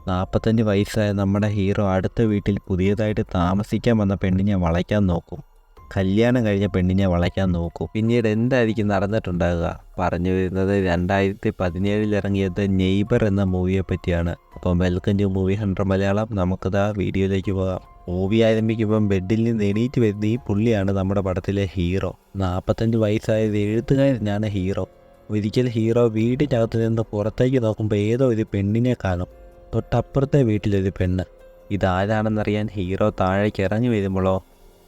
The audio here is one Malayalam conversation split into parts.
45 വയസ്സായ നമ്മുടെ ഹീറോ അടുത്ത വീട്ടിൽ പുതിയതായിട്ട് താമസിക്കാൻ വന്ന പെണ്ണിനെ വളയ്ക്കാൻ നോക്കും. കല്യാണം കഴിഞ്ഞ പെണ്ണിനെ വളയ്ക്കാൻ നോക്കും. പിന്നീട് എന്തായിരിക്കും നടന്നിട്ടുണ്ടാകുക? പറഞ്ഞു വരുന്നത് 2017 ഇറങ്ങിയത് നെയ്ബർ എന്ന മൂവിയെ പറ്റിയാണ്. അപ്പം welcome to movie hunter Malayalam. നമുക്കതാ വീഡിയോയിലേക്ക് പോകാം. മൂവി ആരംഭിക്കുമ്പം ബെഡിൽ നിന്ന് എണീറ്റ് വരുന്ന ഈ പുള്ളിയാണ് നമ്മുടെ പടത്തിലെ ഹീറോ. 45 വയസ്സായത് എഴുത്തുകാരനാണ് ഹീറോ. ഒരിക്കൽ ഹീറോ വീടിനകത്ത് നിന്ന് പുറത്തേക്ക് നോക്കുമ്പോൾ ഏതോ ഒരു പെണ്ണിനെ കാണും. തൊട്ടപ്പുറത്തെ വീട്ടിലൊരു പെണ്ണ്. ഇതാരാണെന്നറിയാൻ ഹീറോ താഴേക്ക് ഇറങ്ങി വരുമ്പോഴോ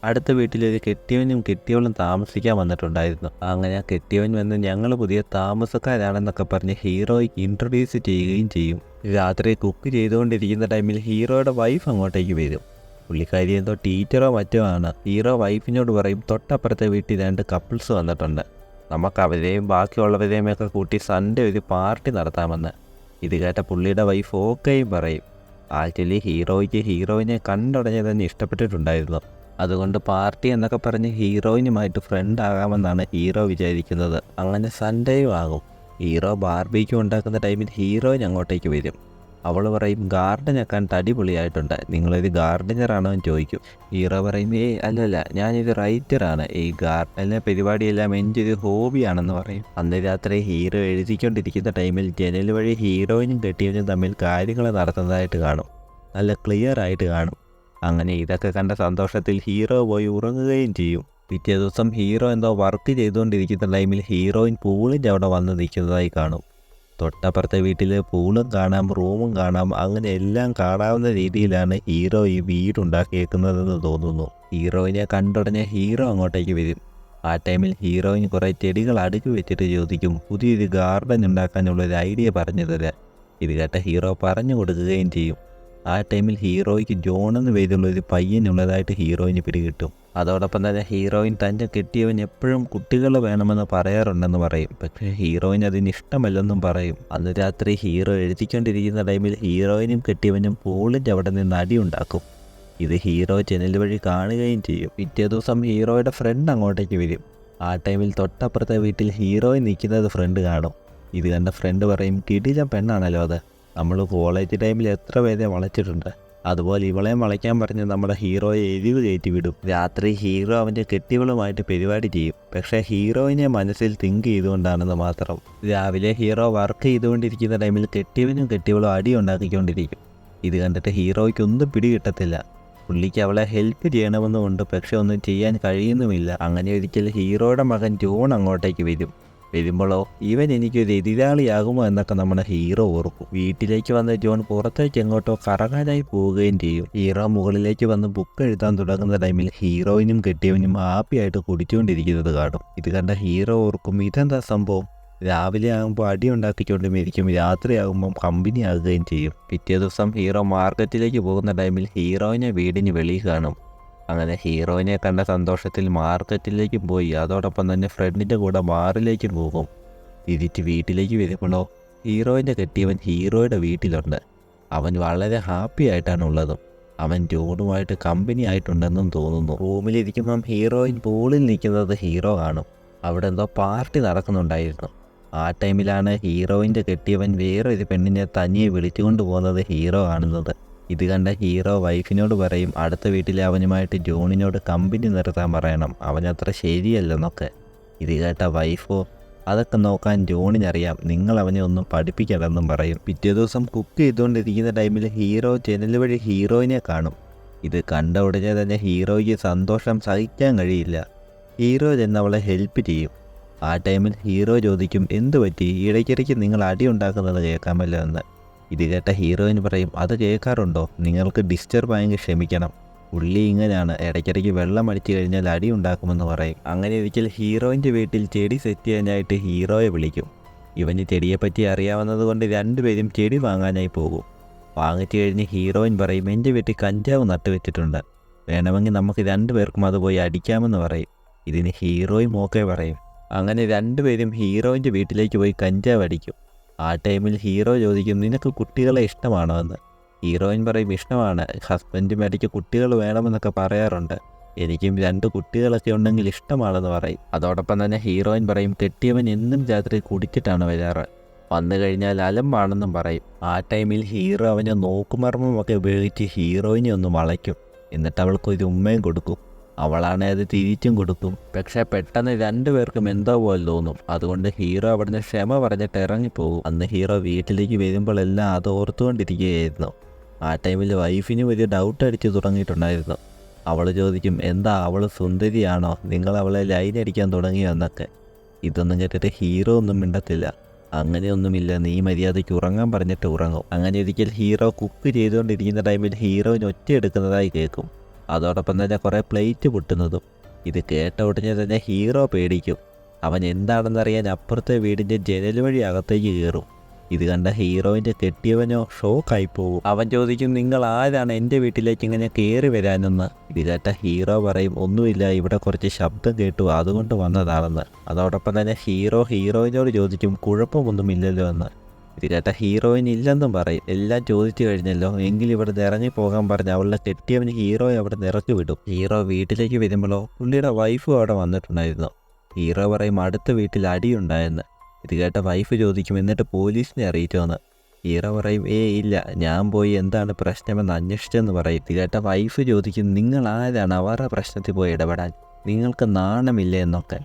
അടുത്ത വീട്ടിലൊരു കെട്ടിയവനും കെട്ടിയവളും താമസിക്കാൻ വന്നിട്ടുണ്ടായിരുന്നു. അങ്ങനെ ആ കെട്ടിയവൻ വന്ന് ഞങ്ങൾ പുതിയ താമസക്കാരാണെന്നൊക്കെ പറഞ്ഞ് ഹീറോയ്ക്ക് ഇൻട്രൊഡ്യൂസ് ചെയ്യുകയും ചെയ്യും. രാത്രി കുക്ക് ചെയ്തുകൊണ്ടിരിക്കുന്ന ടൈമിൽ ഹീറോയുടെ വൈഫ് അങ്ങോട്ടേക്ക് വരും. പുള്ളിക്കാരി എന്തോ ടീച്ചറോ മറ്റോ ആണ്. ഹീറോ വൈഫിനോട് പറയും തൊട്ടപ്പുറത്തെ വീട്ടിൽ 2 കപ്പിൾസ് വന്നിട്ടുണ്ട്, നമുക്ക് അവരെയും ബാക്കിയുള്ളവരെയും ഒക്കെ കൂട്ടി സൺഡേ ഒരു പാർട്ടി നടത്താമെന്ന്. ഇത് കേട്ട പുള്ളിയുടെ വൈഫ് ഓക്കെയും പറയും. ആക്ച്വലി ഹീറോയ്ക്ക് ഹീറോയിനെ കണ്ടുടനെ തന്നെ ഇഷ്ടപ്പെട്ടിട്ടുണ്ടായിരുന്നു. അതുകൊണ്ട് പാർട്ടി എന്നൊക്കെ പറഞ്ഞ് ഹീറോയിനുമായിട്ട് ഫ്രണ്ട് ആകാമെന്നാണ് ഹീറോ വിചാരിക്കുന്നത്. അങ്ങനെ സൺഡേയും ആകും. ഹീറോ ബാർബിക്യൂ ഉണ്ടാക്കുന്ന ടൈമിൽ ഹീറോയിൻ അങ്ങോട്ടേക്ക് വരും. അവൾ പറയും ഗാർഡൻ വെക്കാൻ അടിപൊളിയായിട്ടുണ്ട്, നിങ്ങളൊരു ഗാർഡനറാണോ എന്ന് ചോദിക്കും. ഹീറോ പറയും അല്ലല്ല, ഞാനൊരു റൈറ്ററാണ്, ഈ ഗാർഡനിലെ പരിപാടിയെല്ലാം എൻ്റെ ഒരു ഹോബിയാണെന്ന് പറയും. അന്ന് രാത്രി ഹീറോ എഴുതിക്കൊണ്ടിരിക്കുന്ന ടൈമിൽ ജനൽ വഴി ഹീറോയിനും കെട്ടിയവനും തമ്മിൽ കാര്യങ്ങൾ നടത്തുന്നതായിട്ട് കാണും. നല്ല ക്ലിയർ ആയിട്ട് കാണും. അങ്ങനെ ഇതൊക്കെ കണ്ട സന്തോഷത്തിൽ ഹീറോ പോയി ഉറങ്ങുകയും ചെയ്യും. പിറ്റേ ദിവസം ഹീറോ എന്തോ വർക്ക് ചെയ്തുകൊണ്ടിരിക്കുന്ന ടൈമിൽ ഹീറോയിൻ പൂളിൻ്റെ അവിടെ വന്ന് നിൽക്കുന്നതായി കാണും. തൊട്ടപ്പുറത്തെ വീട്ടിൽ പൂളും കാണാം, റൂമും കാണാം. അങ്ങനെ എല്ലാം കാണാവുന്ന രീതിയിലാണ് ഹീറോ ഈ വീടുണ്ടാക്കിയേക്കുന്നതെന്ന് തോന്നുന്നു. ഹീറോയിനെ കണ്ടുടനെ ഹീറോ അങ്ങോട്ടേക്ക് വരും. ആ ടൈമിൽ ഹീറോയിൻ കുറേ ചെടികൾ അടുക്കി വെച്ചിട്ട് ചോദിക്കും പുതിയൊരു ഗാർഡൻ ഉണ്ടാക്കാനുള്ളൊരു ഐഡിയ പറഞ്ഞു തരാൻ. ഇത് കേട്ട ഹീറോ പറഞ്ഞു കൊടുക്കുകയും ചെയ്യും. ആ ടൈമിൽ ഹീറോയ്ക്ക് ജോൺ എന്ന് പേരുള്ളൊരു പയ്യനുള്ളതായിട്ട് ഹീറോയിന് പിടികിട്ടും. അതോടൊപ്പം തന്നെ ഹീറോയിൻ തൻ്റെ കെട്ടിയവൻ എപ്പോഴും കുട്ടികൾ വേണമെന്ന് പറയാറുണ്ടെന്ന് പറയും. പക്ഷേ ഹീറോയിൻ അതിന് ഇഷ്ടമല്ലെന്നും പറയും. അന്ന് രാത്രി ഹീറോ എഴുതിക്കൊണ്ടിരിക്കുന്ന ടൈമിൽ ഹീറോയിനും കെട്ടിയവനും പൂളിൻ്റെ അവിടെ നിന്ന് അടിയുണ്ടാക്കും. ഇത് ഹീറോ ജനൽ വഴി കാണുകയും ചെയ്യും. പിറ്റേ ദിവസം ഹീറോയുടെ ഫ്രണ്ട് അങ്ങോട്ടേക്ക് വരും. ആ ടൈമിൽ തൊട്ടപ്പുറത്തെ വീട്ടിൽ ഹീറോയിൻ നിൽക്കുന്നത് ഫ്രണ്ട് കാണും. ഇത് കണ്ട ഫ്രണ്ട് പറയും കിടിലൻ പെണ്ണാണല്ലോ അത്, നമ്മൾ കോളേജ് ടൈമിൽ എത്ര പേരെ വളച്ചിട്ടുണ്ട്, അതുപോലെ ഇവളെയും വളയ്ക്കാൻ പറഞ്ഞ് നമ്മുടെ ഹീറോയെ എരിവ് കയറ്റി വിടും. രാത്രി ഹീറോ അവൻ്റെ കെട്ടിയവളുമായിട്ട് പരിപാടി ചെയ്യും. പക്ഷേ ഹീറോയിനെ മനസ്സിൽ തിങ്ക് ചെയ്തുകൊണ്ടാണെന്ന് മാത്രം. രാവിലെ ഹീറോ വർക്ക് ചെയ്തുകൊണ്ടിരിക്കുന്ന ടൈമിൽ കെട്ടിയവനും കെട്ടിയവളും അടി ഉണ്ടാക്കിക്കൊണ്ടിരിക്കും. ഇത് കണ്ടിട്ട് ഹീറോയ്ക്കൊന്നും പിടികിട്ടത്തില്ല. പുള്ളിക്ക് അവളെ ഹെൽപ്പ് ചെയ്യണമെന്നുമുണ്ട്, പക്ഷെ ഒന്നും ചെയ്യാൻ കഴിയുന്നുമില്ല. അങ്ങനെ ഒരിക്കൽ ഹീറോയുടെ മകൻ ജോൺ അങ്ങോട്ടേക്ക് വരുമ്പോഴോ ഇവൻ എനിക്കൊരു എതിരാളിയാകുമോ എന്നൊക്കെ നമ്മുടെ ഹീറോ ഓർക്കും. വീട്ടിലേക്ക് വന്ന് ജോൺ പുറത്തേക്ക് എങ്ങോട്ടോ കറങ്ങാനായി പോവുകയും ചെയ്യും. ഹീറോ മുകളിലേക്ക് വന്ന് ബുക്ക് എഴുതാൻ തുടങ്ങുന്ന ടൈമിൽ ഹീറോയിനും കെട്ടിയവനും ഹാപ്പിയായിട്ട് കുടിച്ചുകൊണ്ടിരിക്കുന്നത് കാണും. ഇത് കണ്ട ഹീറോ ഓർക്കും ഇതെന്താ സംഭവം, രാവിലെ ആകുമ്പോൾ അടി ഉണ്ടാക്കിക്കൊണ്ടും ഇരിക്കും, രാത്രിയാകുമ്പം കമ്പനി ആകുകയും ചെയ്യും. പിറ്റേ ദിവസം ഹീറോ മാർക്കറ്റിലേക്ക് പോകുന്ന ടൈമിൽ ഹീറോയിനെ വീടിന് വെളിയിൽ കാണും. അങ്ങനെ ഹീറോയിനെ കണ്ട സന്തോഷത്തിൽ മാർക്കറ്റിലേക്കും പോയി അതോടൊപ്പം തന്നെ ഫ്രണ്ടിൻ്റെ കൂടെ ബാറിലേക്കും പോകും. തിരിച്ച് വീട്ടിലേക്ക് വരുമ്പോഴോ ഹീറോയിൻ്റെ കെട്ടിയവൻ ഹീറോയുടെ വീട്ടിലുണ്ട്. അവൻ വളരെ ഹാപ്പി ആയിട്ടാണുള്ളതും. അവൻ ജോണുമായിട്ട് കമ്പനി ആയിട്ടുണ്ടെന്നും തോന്നുന്നു. റൂമിലിരിക്കുമ്പം ഹീറോയിൻ പൂളിൽ നിൽക്കുന്നത് ഹീറോ കാണും. അവിടെ എന്തോ പാർട്ടി നടക്കുന്നുണ്ടായിരുന്നു. ആ ടൈമിലാണ് ഹീറോയിൻ്റെ കെട്ടിയവൻ വേറൊരു പെണ്ണിനെ തനിയെ വിളിച്ചുകൊണ്ട് പോകുന്നത് ഹീറോ കാണുന്നത്. ഇത് കണ്ട ഹീറോ വൈഫിനോട് പറയും അടുത്ത വീട്ടിലെ അവനുമായിട്ട് ജോണിനോട് കമ്പനി നിർത്താൻ പറയണം, അവനത്ര ശരിയല്ലെന്നൊക്കെ. ഇത് കേട്ട വൈഫോ അതൊക്കെ നോക്കാൻ ജോണിനറിയാം, നിങ്ങൾ അവനെ ഒന്നും പഠിപ്പിക്കണമെന്നും പറയും. പിറ്റേ ദിവസം കുക്ക് ചെയ്തുകൊണ്ടിരിക്കുന്ന ടൈമിൽ ഹീറോ ജനൽ വഴി ഹീറോയിനെ കാണും. ഇത് കണ്ട ഉടനെ തന്നെ ഹീറോയ്ക്ക് സന്തോഷം സഹിക്കാൻ കഴിയില്ല. ഹീറോ ചെന്ന് അവളെ ഹെൽപ്പ് ചെയ്യും. ആ ടൈമിൽ ഹീറോ ചോദിക്കും എന്തു പറ്റി, ഇടയ്ക്കിടയ്ക്ക് നിങ്ങൾ അടി ഉണ്ടാക്കുന്നത് കേൾക്കാമല്ലോ എന്ന്. ഇത് കേട്ട ഹീറോയിൻ പറയും അത് കേൾക്കാറുണ്ടോ, നിങ്ങൾക്ക് ഡിസ്റ്റർബ് ആയെങ്കിൽ ക്ഷമിക്കണം, പുള്ളി ഇങ്ങനെയാണ്, ഇടയ്ക്കിടയ്ക്ക് വെള്ളം അടിച്ചു കഴിഞ്ഞാൽ അടി ഉണ്ടാക്കുമെന്ന് പറയും. അങ്ങനെ ഒരിക്കൽ ഹീറോയിൻ്റെ വീട്ടിൽ ചെടി സെറ്റ് ചെയ്യാനായിട്ട് ഹീറോയെ വിളിക്കും. ഇവന് ചെടിയെപ്പറ്റി അറിയാവുന്നത് കൊണ്ട് രണ്ടുപേരും ചെടി വാങ്ങാനായി പോകും. വാങ്ങിച്ചു കഴിഞ്ഞ് ഹീറോയിൻ പറയും എൻ്റെ വീട്ടിൽ കഞ്ചാവ് നട്ടുവെച്ചിട്ടുണ്ട്, വേണമെങ്കിൽ നമുക്ക് 2 പേർക്കും അത് പോയി അടിക്കാമെന്ന് പറയും. ഇതിന് ഹീറോയും ഓക്കെ പറയും. അങ്ങനെ രണ്ടുപേരും ഹീറോയിൻ്റെ വീട്ടിലേക്ക് പോയി കഞ്ചാവ് അടിക്കും. ആ ടൈമിൽ ഹീറോ ചോദിക്കും നിനക്ക് കുട്ടികളെ ഇഷ്ടമാണോ എന്ന്. ഹീറോയിൻ പറയും ഇഷ്ടമാണ്, ഹസ്ബൻഡും ഇടയ്ക്ക് കുട്ടികൾ വേണമെന്നൊക്കെ പറയാറുണ്ട്, എനിക്കും 2 കുട്ടികളൊക്കെ ഉണ്ടെങ്കിൽ ഇഷ്ടമാണെന്ന് പറയും. അതോടൊപ്പം തന്നെ ഹീറോയിൻ പറയും കെട്ടിയവൻ എന്നും രാത്രി കുടിച്ചിട്ടാണ് വരാറ്, വന്നു കഴിഞ്ഞാൽ അലമ്പാണെന്നും പറയും. ആ ടൈമിൽ ഹീറോ അവനെ നോക്കുമർമ്മമൊക്കെ ഉപയോഗിച്ച് ഹീറോയിനെ ഒന്ന് വളയ്ക്കും. എന്നിട്ട് അവൾക്കൊരു ഉമ്മയും കൊടുക്കും. അവളാണെ അത് തിരിച്ചും കൊടുക്കും. പക്ഷേ പെട്ടെന്ന് രണ്ടുപേർക്കും എന്തോ പോലെ തോന്നും. അതുകൊണ്ട് ഹീറോ അവിടുന്ന് ക്ഷമ പറഞ്ഞിട്ട് ഇറങ്ങിപ്പോകും. അന്ന് ഹീറോ വീട്ടിലേക്ക് വരുമ്പോഴെല്ലാം അത് ഓർത്തുകൊണ്ടിരിക്കുകയായിരുന്നു. ആ ടൈമിൽ വൈഫിന് ഒരു ഡൗട്ട് അടിച്ച് തുടങ്ങിയിട്ടുണ്ടായിരുന്നു. അവൾ ചോദിക്കും, എന്താ അവൾ സുന്ദരിയാണോ, നിങ്ങൾ അവളെ ലൈൻ അടിക്കാൻ തുടങ്ങിയോ എന്നൊക്കെ. ഇതൊന്നും കേട്ടിട്ട് ഹീറോ ഒന്നും മിണ്ടത്തില്ല. അങ്ങനെയൊന്നുമില്ല, നീ മര്യാദയ്ക്ക് ഉറങ്ങാൻ പറഞ്ഞിട്ട് ഉറങ്ങും. അങ്ങനെ ഒരിക്കൽ ഹീറോ കുക്ക് ചെയ്തുകൊണ്ടിരിക്കുന്ന ടൈമിൽ ഹീറോയിന് ഒറ്റ എടുക്കുന്നതായി കേൾക്കും. അതോടൊപ്പം തന്നെ കുറേ പ്ലേറ്റ് പൊട്ടുന്നതും. ഇത് കേട്ട ഉടനെ തന്നെ ഹീറോ പേടിക്കും. അവൻ എന്താണെന്നറിയാൻ അപ്പുറത്തെ വീടിൻ്റെ ജനൽ വഴി അകത്തേക്ക് കയറും. ഇത് കണ്ട ഹീറോയിൻ്റെ കെട്ടിയവനോ ഷോക്കായി പോകും. അവൻ ചോദിക്കും, നിങ്ങൾ ആരാണ് എൻ്റെ വീട്ടിലേക്ക് ഇങ്ങനെ കയറി വരാനെന്ന്. ഇത് കേട്ട ഹീറോ പറയും, ഒന്നുമില്ല, ഇവിടെ കുറച്ച് ശബ്ദം കേട്ടു, അതുകൊണ്ട് വന്നതാണെന്ന്. അതോടൊപ്പം തന്നെ ഹീറോ ഹീറോയിനോട് ചോദിക്കും, കുഴപ്പമൊന്നുമില്ലല്ലോ എന്ന്. ഇത് കേട്ട ഹീറോയിൻ ഇല്ലെന്നും പറയും. എല്ലാം ചോദിച്ചു കഴിഞ്ഞല്ലോ, എങ്കിലും ഇവിടെ ഇറങ്ങി പോകാൻ പറഞ്ഞ് അവളുടെ കെട്ടിയവന് ഹീറോയെ അവിടെ ഇറക്കി വിടും. ഹീറോ വീട്ടിലേക്ക് വരുമ്പോഴോ പുള്ളിയുടെ വൈഫും അവിടെ വന്നിട്ടുണ്ടായിരുന്നു. ഹീറോ പറയും, അടുത്ത വീട്ടിൽ അടിയുണ്ടായെന്ന്. ഇത് കേട്ട വൈഫ് ചോദിക്കും, എന്നിട്ട് പോലീസിനെ അറിയിച്ചോന്ന്. ഹീറോ പറയും, ഇല്ല, ഞാൻ പോയി എന്താണ് പ്രശ്നമെന്ന് അന്വേഷിച്ചെന്ന് പറയും. ഇത് കേട്ട വൈഫ് ചോദിക്കും, നിങ്ങൾ ആരാണ് അവരുടെ പ്രശ്നത്തിൽ പോയി ഇടപെടാൻ, നിങ്ങൾക്ക് നാണമില്ല എന്നൊക്കെ.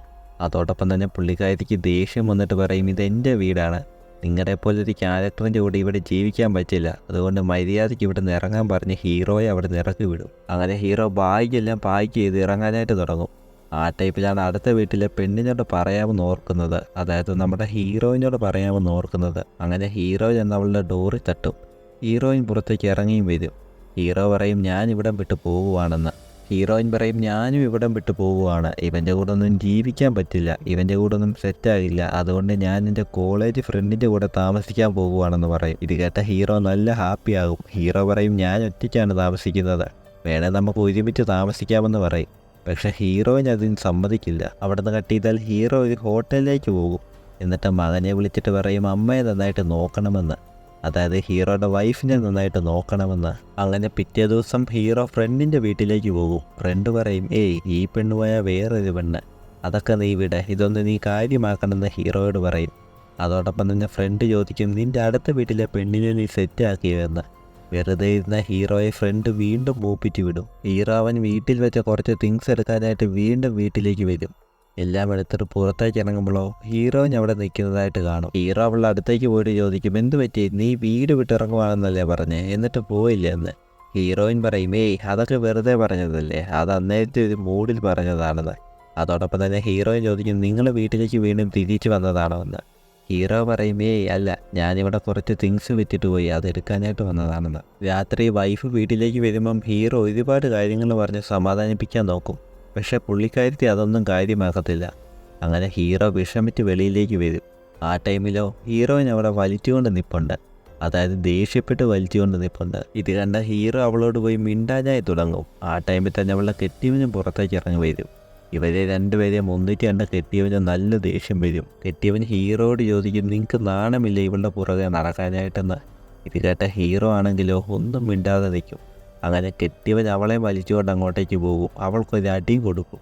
അതോടൊപ്പം തന്നെ പുള്ളിക്കാരിക്ക് ദേഷ്യം വന്നിട്ട് പറയും, ഇതെൻ്റെ വീടാണ്, നിങ്ങളുടെ പോലൊരു ക്യാരക്ടറിൻ്റെ കൂടെ ഇവിടെ ജീവിക്കാൻ പറ്റില്ല, അതുകൊണ്ട് മര്യാദയ്ക്ക് ഇവിടെ നിന്ന് ഇറങ്ങാൻ പറഞ്ഞ് ഹീറോയെ അവിടെ നിന്ന് ഇറക്കി വിടും. അങ്ങനെ ഹീറോ ബാഗെല്ലാം പാക്ക് ചെയ്ത് ഇറങ്ങാനായിട്ട് തുടങ്ങും. ആ ടൈപ്പിലാണ് അടുത്ത വീട്ടിലെ പെണ്ണിനോട് പറയാമെന്ന് ഓർക്കുന്നത്, അതായത് നമ്മുടെ ഹീറോയിനോട് പറയാമെന്ന് ഓർക്കുന്നത്. അങ്ങനെ ഹീറോ ചെന്ന് അവളുടെ ഡോറിൽ തട്ടും. ഹീറോയിൻ പുറത്തേക്ക് ഇറങ്ങിയും വരും. ഹീറോ പറയും, ഞാൻ ഇവിടം വിട്ട് പോവുകയാണെന്ന്. ഹീറോയിൻ പറയും, ഞാനും ഇവിടം വിട്ട് പോവുകയാണ്, ഇവൻ്റെ കൂടെ ഒന്നും ജീവിക്കാൻ പറ്റില്ല, ഇവൻ്റെ കൂടെ ഒന്നും സെറ്റാകില്ല, അതുകൊണ്ട് ഞാൻ എൻ്റെ കോളേജ് ഫ്രണ്ടിൻ്റെ കൂടെ താമസിക്കാൻ പോകുകയാണെന്ന് പറയും. ഇത് കേട്ട ഹീറോ നല്ല ഹാപ്പിയാകും. ഹീറോ പറയും, ഞാൻ ഒറ്റയ്ക്കാണ് താമസിക്കുന്നത്, വേണേൽ നമുക്ക് ഒരുമിച്ച് താമസിക്കാമെന്ന് പറയും. പക്ഷേ ഹീറോയിൻ അതിന് സമ്മതിക്കില്ല. അവിടെ നിന്ന് കട്ട് ചെയ്താൽ ഹീറോ ഒരു ഹോട്ടലിലേക്ക് പോകും. എന്നിട്ട് മകനെ വിളിച്ചിട്ട് പറയും, അമ്മയെ നന്നായിട്ട് നോക്കണമെന്ന്, അതായത് ഹീറോയുടെ വൈഫിനെ നന്നായിട്ട് നോക്കണമെന്ന്. അങ്ങനെ പിറ്റേ ദിവസം ഹീറോ ഫ്രണ്ടിൻ്റെ വീട്ടിലേക്ക് പോകും. ഫ്രണ്ട് പറയും, ഈ പെണ്ണ് പോയാൽ വേറൊരു പെണ്ണ്, അതൊക്കെ നീ വിടെ, ഇതൊന്ന് നീ കാര്യമാക്കണമെന്ന് ഹീറോയോട് പറയും. അതോടൊപ്പം തന്നെ ഫ്രണ്ട് ചോദിക്കും, നിൻ്റെ അടുത്ത വീട്ടിലെ പെണ്ണിനെ നീ സെറ്റാക്കിയോ എന്ന്. വെറുതെ ഇരുന്ന ഹീറോയെ ഫ്രണ്ട് വീണ്ടും മൂപ്പിച്ച് വിടും. ഹീറോ അവൻ വീട്ടിൽ വെച്ച കുറച്ച് തിങ്സ് എടുക്കാനായിട്ട് വീണ്ടും വീട്ടിലേക്ക് വരും. എല്ലാം എടുത്തിട്ട് പുറത്തേക്ക് ഇറങ്ങുമ്പോഴോ ഹീറോയിൻ അവിടെ നിൽക്കുന്നതായിട്ട് കാണും. ഹീറോ അവളുടെ അടുത്തേക്ക് പോയിട്ട് ചോദിക്കും, എന്ത് പറ്റി, നീ വീട് വിട്ടിറങ്ങുവാണെന്നല്ലേ പറഞ്ഞേ, എന്നിട്ട് പോയില്ലേ എന്ന്. ഹീറോയിൻ പറയും, അതൊക്കെ വെറുതെ പറഞ്ഞതല്ലേ, അത് അന്നേരത്തെ ഒരു മൂഡിൽ പറഞ്ഞതാണെന്ന്. അതോടൊപ്പം തന്നെ ഹീറോയിൻ ചോദിക്കും, നിങ്ങൾ വീട്ടിലേക്ക് വീണ്ടും തിരിച്ചു വന്നതാണോ എന്ന്. ഹീറോ പറയും, അല്ല, ഞാനിവിടെ കുറച്ച് തിങ്സ് വിറ്റിട്ട് പോയി, അതെടുക്കാനായിട്ട് വന്നതാണെന്ന്. രാത്രി വൈഫ് വീട്ടിലേക്ക് വരുമ്പം ഹീറോ ഒരുപാട് കാര്യങ്ങൾ പറഞ്ഞ് സമാധാനിപ്പിക്കാൻ നോക്കും. പക്ഷേ പുള്ളിക്കാരത്തി അതൊന്നും കാര്യമാക്കത്തില്ല. അങ്ങനെ ഹീറോ വിഷമിച്ച് വെളിയിലേക്ക് വരും. ആ ടൈമിലോ ഹീറോയിൻ അവിടെ വലിച്ചുകൊണ്ട് നിൽപ്പുണ്ട്, അതായത് ദേഷ്യപ്പെട്ട് വലിച്ചുകൊണ്ട് നിൽപ്പുണ്ട്. ഇത് കണ്ട ഹീറോ അവളോട് പോയി മിണ്ടാനായി തുടങ്ങും. ആ ടൈമിൽ തന്നെ അവളുടെ കെട്ടിയവനും പുറത്തേക്ക് ഇറങ്ങി വരും. ഇവരെ രണ്ടുപേരെയും ഒന്നിച്ച് കണ്ട കെട്ടിയവന് നല്ല ദേഷ്യം വരും. കെട്ടിയവൻ ഹീറോയോട് ചോദിക്കും, നിങ്ങൾക്ക് നാണമില്ല ഇവളുടെ പുറകെ നടക്കാനായിട്ടെന്ന്. ഇത് കേട്ട ഹീറോ ആണെങ്കിലോ ഒന്നും മിണ്ടാതെ നിൽക്കും. അങ്ങനെ കെട്ടിയവൻ അവളെ വലിച്ചുകൊണ്ട് അങ്ങോട്ടേക്ക് പോകും. അവൾക്കൊരു അടിയും കൊടുക്കും.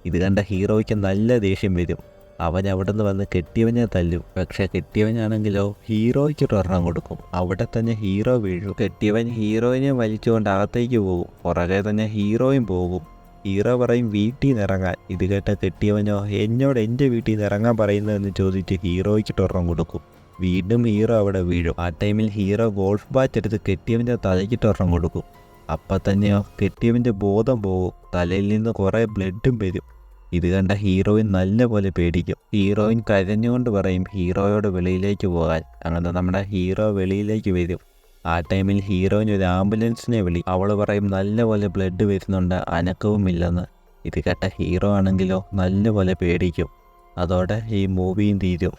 ഇത് കണ്ട ഹീറോയ്ക്ക് നല്ല ദേഷ്യം വരും. അവൻ അവിടെ നിന്ന് വന്ന് കെട്ടിയവനെ തല്ലും. പക്ഷേ കെട്ടിയവനാണെങ്കിലോ ഹീറോയ്ക്കൊരു ഒരെണ്ണം കൊടുക്കും. അവിടെ തന്നെ ഹീറോ വീഴും. കെട്ടിയവൻ ഹീറോയിനെ വലിച്ചുകൊണ്ട് അകത്തേക്ക് പോകും. പുറകെ തന്നെ ഹീറോയും പോകും. ഹീറോ പറയും, വീട്ടിൽ നിന്ന് ഇറങ്ങാൻ. ഇത് കേട്ട കെട്ടിയവനോ, എന്നോട് എൻ്റെ വീട്ടിൽ നിന്ന് ഇറങ്ങാൻ പറയുന്നതെന്ന് ചോദിച്ച് ഹീറോയ്ക്ക് ഒരെണ്ണം കൊടുക്കും. വീണ്ടും ഹീറോ അവിടെ വീഴും. ആ ടൈമിൽ ഹീറോ ഗോൾഫ് ബാറ്റ് എടുത്ത് കെട്ടിയവൻ്റെ തലയ്ക്ക് ഒരെണ്ണം കൊടുക്കും. അപ്പം തന്നെയോ കെട്ടിയവൻ്റെ ബോധം പോകും. തലയിൽ നിന്ന് കുറേ ബ്ലഡും വരും. ഇത് കണ്ട ഹീറോയിൻ നല്ലപോലെ പേടിക്കും. ഹീറോയിൻ കരഞ്ഞുകൊണ്ട് പറയും ഹീറോയോട് വെളിയിലേക്ക് പോകാൻ. അങ്ങനെ നമ്മുടെ ഹീറോ വെളിയിലേക്ക് വരും. ആ ടൈമിൽ ഹീറോയിൻ ഒരു ആംബുലൻസിനെ വിളി. അവൾ പറയും, നല്ലപോലെ ബ്ലഡ് വരുന്നുണ്ട്, അനക്കവും ഇല്ലെന്ന്. ഇത് കേട്ട ഹീറോ ആണെങ്കിലോ നല്ലപോലെ പേടിക്കും. അതോടെ ഈ മൂവിയും തീരും.